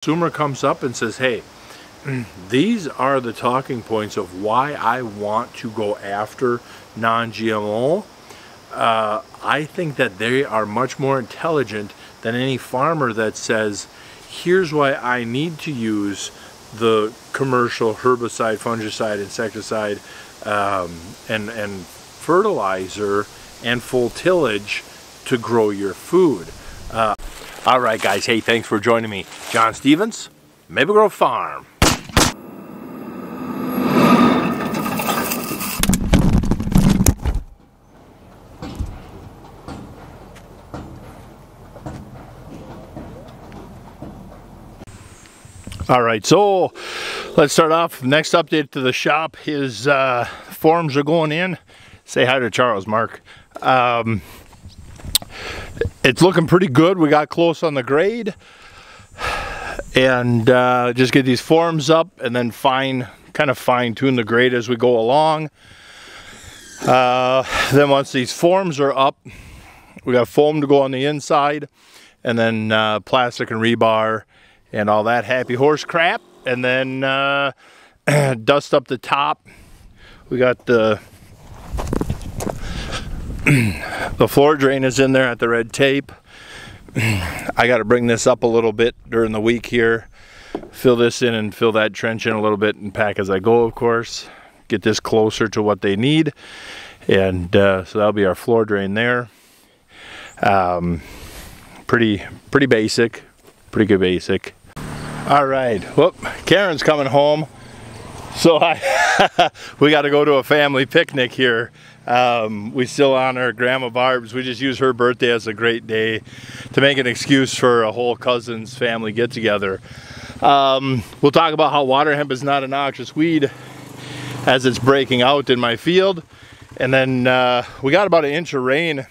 Consumer comes up and says, hey, these are the talking points of why I want to go after non-GMO. I think that they are much more intelligent than any farmer that says, here's why I need to use the commercial herbicide, fungicide, insecticide, and fertilizer and full tillage to grow your food. All right, guys. Hey, thanks for joining me. John Stevens, Maple Grove Farm. All right, so let's start off. Next update to the shop is forms are going in. Say hi to Charles, Mark. It's looking pretty good. We got close on the grade, and just get these forms up and then kind of fine tune the grade as we go along. Then once these forms are up, we got foam to go on the inside, and then plastic and rebar and all that happy horse crap, and then dust up the top. We got the floor drain is in there at the red tape. I got to bring this up a little bit during the week here, fill this in and fill that trench in a little bit and pack as I go, of course. Get this closer to what they need, and so that'll be our floor drain there. Pretty basic, pretty good basic. All right, whoop, Karen's coming home, so we got to go to a family picnic here. We still honor Grandma Barb's. We just use her birthday as a great day to make an excuse for a whole cousin's family get together. We'll talk about how water hemp is not a noxious weed as it's breaking out in my field. And then we got about an inch of rain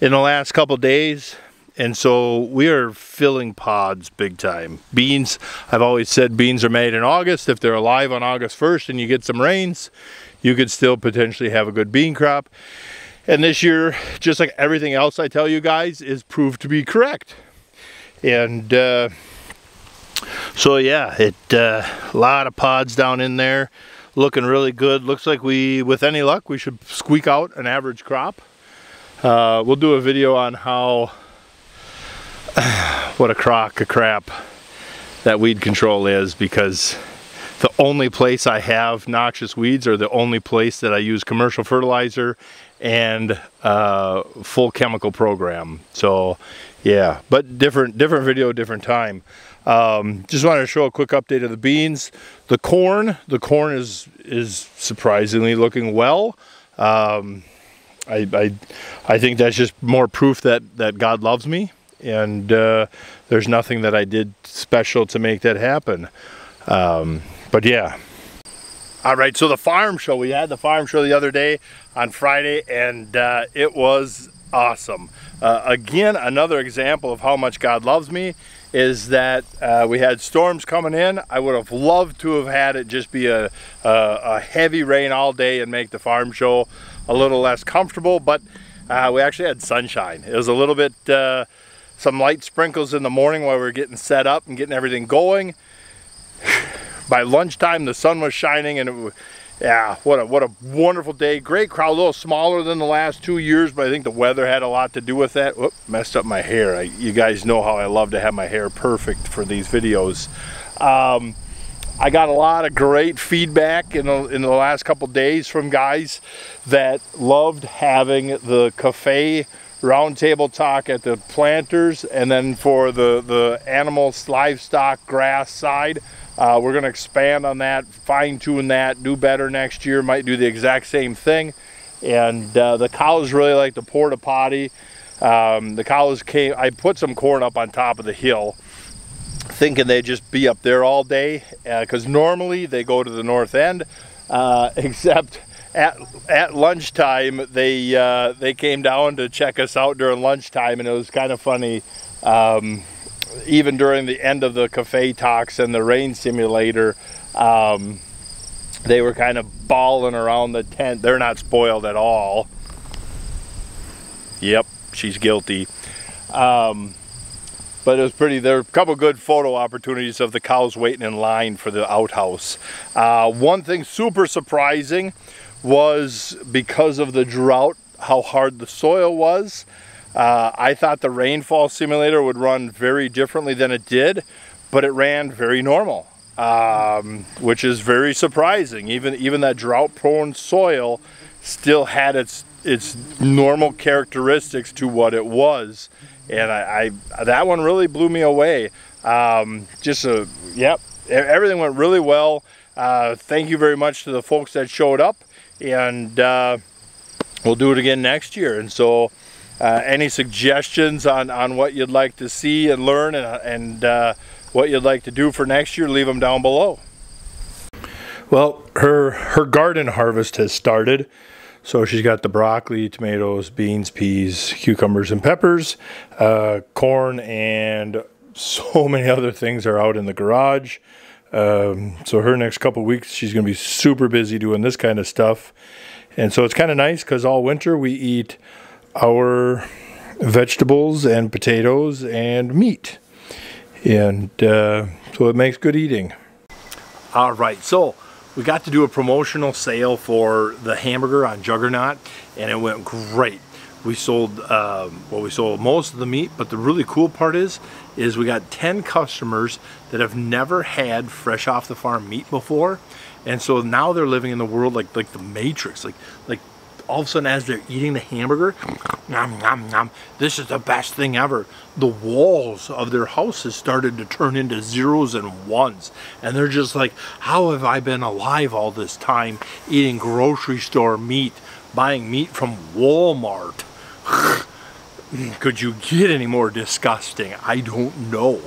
in the last couple days. And so we are filling pods big time. Beans, I've always said beans are made in August. If they're alive on August 1st and you get some rains, you could still potentially have a good bean crop. And this year, just like everything else I tell you guys, is proved to be correct. And so yeah, a lot of pods down in there, looking really good. Looks like with any luck, we should squeak out an average crop. We'll do a video on how, what a crock of crap that weed control is, because the only place I have noxious weeds are the only place that I use commercial fertilizer and full chemical program. So yeah, but different video, different time. Just wanted to show a quick update of the beans. The corn is surprisingly looking well. I think that's just more proof that God loves me, and there's nothing that I did special to make that happen. But yeah. All right, so the farm show, we had the farm show the other day on Friday, and it was awesome. Again, another example of how much God loves me is that we had storms coming in. I would have loved to have had it just be a heavy rain all day and make the farm show a little less comfortable, but we actually had sunshine. It was a little bit, some light sprinkles in the morning while we were getting set up and getting everything going. By lunchtime, the sun was shining, and yeah, what a wonderful day. Great crowd, a little smaller than the last 2 years, but I think the weather had a lot to do with that. Whoop, messed up my hair. You guys know how I love to have my hair perfect for these videos. I got a lot of great feedback in the last couple days from guys that loved having the cafe roundtable talk at the planters, and then for the animals, livestock, grass side. We're going to expand on that, fine-tune that, do better next year, might do the exact same thing. And the cows really like the porta potty. The cows came, I put some corn up on top of the hill, thinking they'd just be up there all day, because normally they go to the north end, except at lunchtime they came down to check us out during lunchtime, and it was kind of funny. Even during the end of the cafe talks and the rain simulator, they were kind of bawling around the tent. They're not spoiled at all. Yep, she's guilty. But it was pretty, there were a couple good photo opportunities of the cows waiting in line for the outhouse. One thing super surprising was because of the drought, how hard the soil was. I thought the rainfall simulator would run very differently than it did, but it ran very normal, which is very surprising. Even that drought-prone soil still had its normal characteristics to what it was, and that one really blew me away. Yep, everything went really well. Thank you very much to the folks that showed up, and we'll do it again next year. And so any suggestions on what you'd like to see and learn, and what you'd like to do for next year, leave them down below. Well, her garden harvest has started. So she's got the broccoli, tomatoes, beans, peas, cucumbers, and peppers. Corn and so many other things are out in the garage. So her next couple weeks, she's going to be super busy doing this kind of stuff. And so it's kind of nice because all winter we eat our vegetables and potatoes and meat. And so it makes good eating. All right, so we got to do a promotional sale for the hamburger on Juggernaut, and it went great. We sold, we sold most of the meat, but the really cool part is we got 10 customers that have never had fresh off the farm meat before, and so now they're living in the world like the Matrix, like all of a sudden as they're eating the hamburger, nom, nom, nom, this is the best thing ever. The walls of their houses started to turn into zeros and ones, and they're just like, how have I been alive all this time eating grocery store meat, buying meat from Walmart? Could you get any more disgusting? I don't know.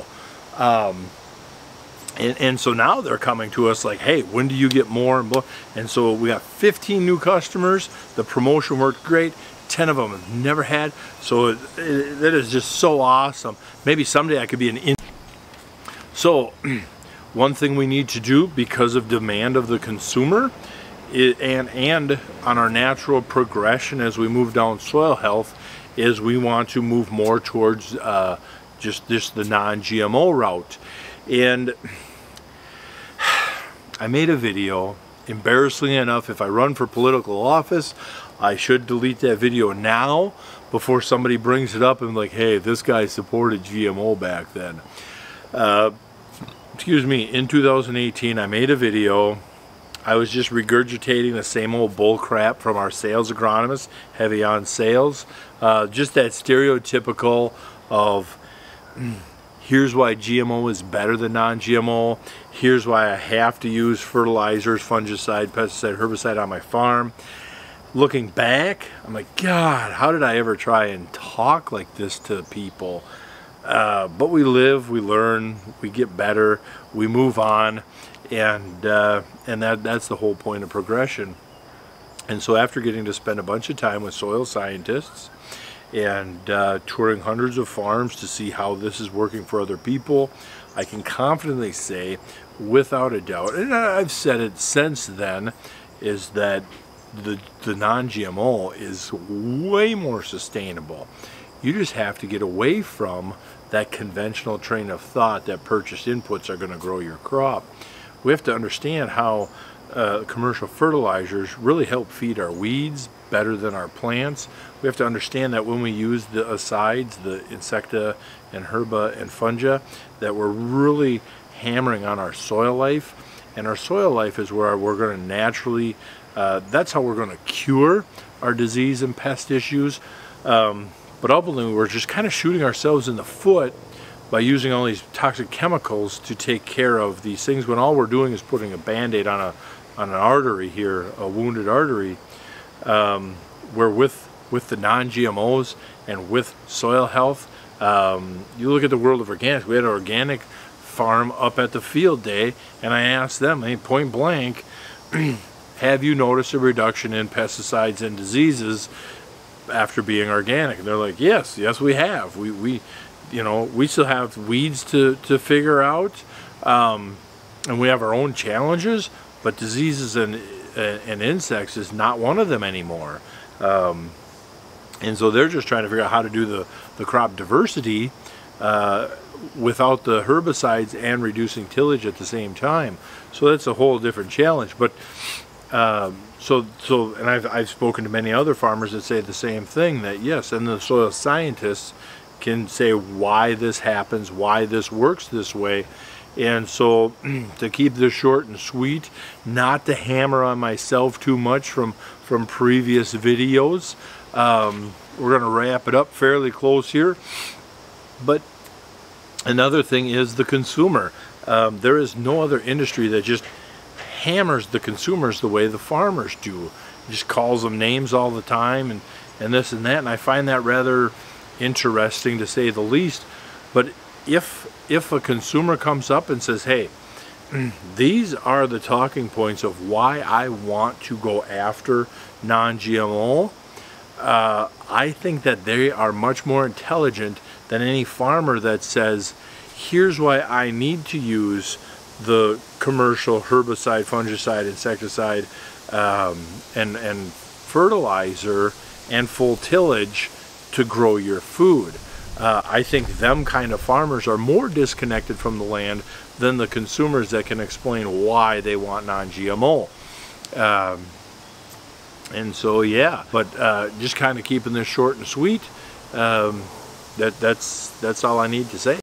And so now they're coming to us like, hey, when do you get more and more? And so we got 15 new customers. The promotion worked great. 10 of them have never had. So that is just so awesome. Maybe someday I could be an So one thing we need to do because of demand of the consumer and on our natural progression as we move down soil health is we want to move more towards just the non-GMO route. And I made a video. Embarrassingly enough, if I run for political office, I should delete that video now before somebody brings it up and like, hey, this guy supported GMO back then. Excuse me, in 2018 I made a video. I was just regurgitating the same old bull crap from our sales agronomist, heavy on sales. Just that stereotypical of here's why GMO is better than non-GMO. Here's why I have to use fertilizers, fungicide, pesticide, herbicide on my farm. Looking back, I'm like, God, how did I ever try and talk like this to people? But we live, we learn, we get better, we move on, and that's the whole point of progression. And so after getting to spend a bunch of time with soil scientists and touring hundreds of farms to see how this is working for other people, I can confidently say, without a doubt, and I've said it since then, is that the non-GMO is way more sustainable. You just have to get away from that conventional train of thought that purchased inputs are going to grow your crop. We have to understand how commercial fertilizers really help feed our weeds better than our plants. We have to understand that when we use the asides, the insecta and herba and fungi, that we're really hammering on our soil life. And our soil life is where we're going to naturally, that's how we're going to cure our disease and pest issues. But ultimately we're just kind of shooting ourselves in the foot by using all these toxic chemicals to take care of these things when all we're doing is putting a band-aid on an artery here, a wounded artery. Where with the non-GMOs and with soil health, you look at the world of organics. We had an organic farm up at the field day, and I asked them, hey, point blank, have you noticed a reduction in pesticides and diseases after being organic? And they're like, yes we have. We still have weeds to figure out, and we have our own challenges, but diseases and insects is not one of them anymore. And so they're just trying to figure out how to do the crop diversity without the herbicides and reducing tillage at the same time. So that's a whole different challenge. But and I've spoken to many other farmers that say the same thing, that yes, and the soil scientists can say why this happens, why this works this way. And so to keep this short and sweet, not to hammer on myself too much from previous videos, we're going to wrap it up fairly close here. But another thing is the consumer. There is no other industry that just hammers the consumers the way the farmers do. Just calls them names all the time and this and that, and I find that rather interesting, to say the least. But if a consumer comes up and says, hey, these are the talking points of why I want to go after non-GMO, I think that they are much more intelligent than any farmer that says, here's why I need to use the commercial herbicide, fungicide, insecticide, and fertilizer and full tillage to grow your food. I think them kind of farmers are more disconnected from the land than the consumers that can explain why they want non-GMO. And so yeah, but just kind of keeping this short and sweet. That's all I need to say.